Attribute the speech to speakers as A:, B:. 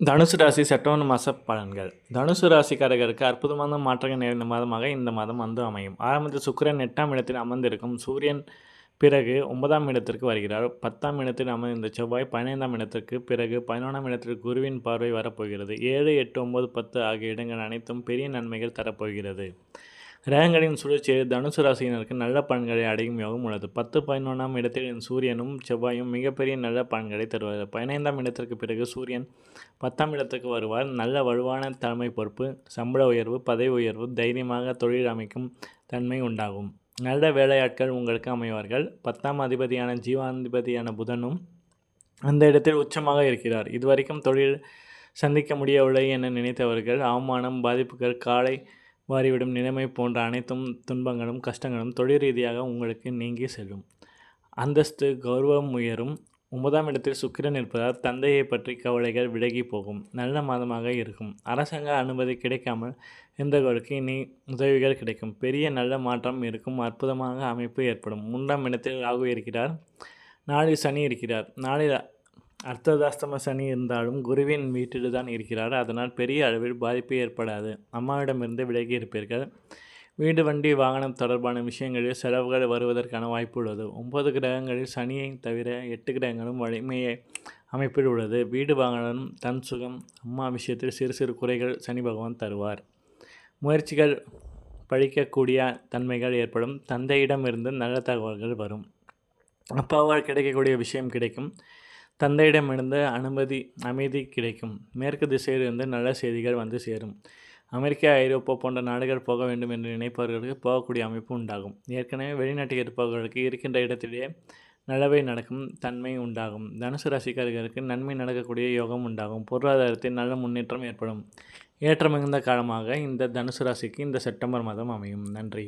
A: தனுசு ராசி செப்டம்பர் மாத பலன்கள். தனுசு ராசிக்காரர்களுக்கு அற்புதமான மாற்றங்கள் நிறைந்த மாதமாக இந்த மாதம் அமையும். ஆரம்பத்தில் சுக்கிரன் 8ஆம் இடத்தில் அமர்ந்திருக்கும் சூரியன் பிறகு 9ஆம் இடத்திற்கு வருகிறார். 10ஆம் இடத்தில் அமர்ந்த செவ்வாய் 15ஆம் இடத்திற்கு பிறகு 11ஆம் இடத்திற்கு குருவின் பார்வை வரப்போகிறது. 7, 8, 9, 10 ஆகிய இடங்கள் அனைத்தும் பெரிய நன்மைகள் தரப்போகிறது. கிரகங்களின் சுழற்சியில் தனுசு ராசியினருக்கு நல்ல பலன்களை அடையும் யோகம் உள்ளது. 10, 11ஆம் இடத்தில் சூரியனும் செவ்வாயும் மிகப்பெரிய நல்ல பலன்களை தருவார். 15ஆம் இடத்திற்கு பிறகு சூரியன் 10ஆம் இடத்துக்கு வருவார். நல்ல வலுவான தலைமை பொறுப்பு, சம்பள உயர்வு, பதவி உயர்வு, தைரியமாக தொழில் அமைக்கும் தன்மை உண்டாகும். நல்ல வேலையாட்கள் உங்களுக்கு அமைவார்கள். 10ஆம் அதிபதியான ஜீவாதிபதியான புதனும் அந்த இடத்தில் உச்சமாக இருக்கிறார். இதுவரைக்கும் தொழில் சந்திக்க முடியவில்லை என நினைத்தவர்கள் அவமானம், பாதிப்புகள், காலை வாரிவிடும் நிலைமை போன்ற அனைத்தும் துன்பங்களும் கஷ்டங்களும் தொழில் ரீதியாக உங்களுக்கு நீங்கி செல்லும். அந்தஸ்து, கௌரவம் உயரும். 9ஆம் இடத்தில் சுக்கிரன் இருப்பதால் தந்தையை பற்றி கவலைகள் விலகி போகும். நல்ல மாதமாக இருக்கும். அரசாங்க அனுமதி கிடைக்காமல் இருந்தவர்களுக்கு இனி உதவிகள் கிடைக்கும். பெரிய நல்ல மாற்றம் இருக்கும். அற்புதமாக அமைப்பு ஏற்படும். 3ஆம் இடத்தில் ராகு இருக்கிறார். நாளில் சனி இருக்கிறார். நாளில் அர்த்ததாஷ்டம சனி இருந்தாலும் குருவின் வீட்டில் தான் இருக்கிறார். அதனால் பெரிய அளவில் பாதிப்பு ஏற்படாது. அம்மாவிடமிருந்து விலகி இருப்பீர்கள். வீடு, வண்டி, வாகனம் தொடர்பான விஷயங்களில் செலவுகள் வருவதற்கான வாய்ப்பு உள்ளது. 9 கிரகங்களில் சனியை தவிர 8 கிரகங்களும் வலிமையை அமைப்பில் உள்ளது. வீடு, வாகனம், தன் சுகம், அம்மா விஷயத்தில் சிறு சிறு குறைகள் சனி பகவான் தருவார். முயற்சிகள் பழிக்கக்கூடிய தன்மைகள் ஏற்படும். தந்தையிடமிருந்து நல்ல தகவல்கள் வரும். அப்பாவால் கிடைக்கக்கூடிய விஷயம் கிடைக்கும். தந்தையிடமிருந்து அமைதி கிடைக்கும். மேற்கு திசையிலிருந்து நல்ல செய்திகள் வந்து சேரும். அமெரிக்கா, ஐரோப்பா போன்ற நாடுகள் போக வேண்டும் என்று நினைப்பவர்களுக்கு போகக்கூடிய அமைப்பு உண்டாகும். ஏற்கனவே வெளிநாட்டில் இருப்பவர்களுக்கு இருக்கின்ற இடத்திலேயே நல்லவை நடக்கும் தன்மை உண்டாகும். தனுசு ராசிக்காரர்களுக்கு நன்மை நடக்கக்கூடிய யோகம் உண்டாகும். பொருளாதாரத்தில் நல்ல முன்னேற்றம் ஏற்படும். ஏற்றம் மிகுந்த காலமாக இந்த தனுசு ராசிக்கு இந்த செப்டம்பர் மாதம் அமையும். நன்றி.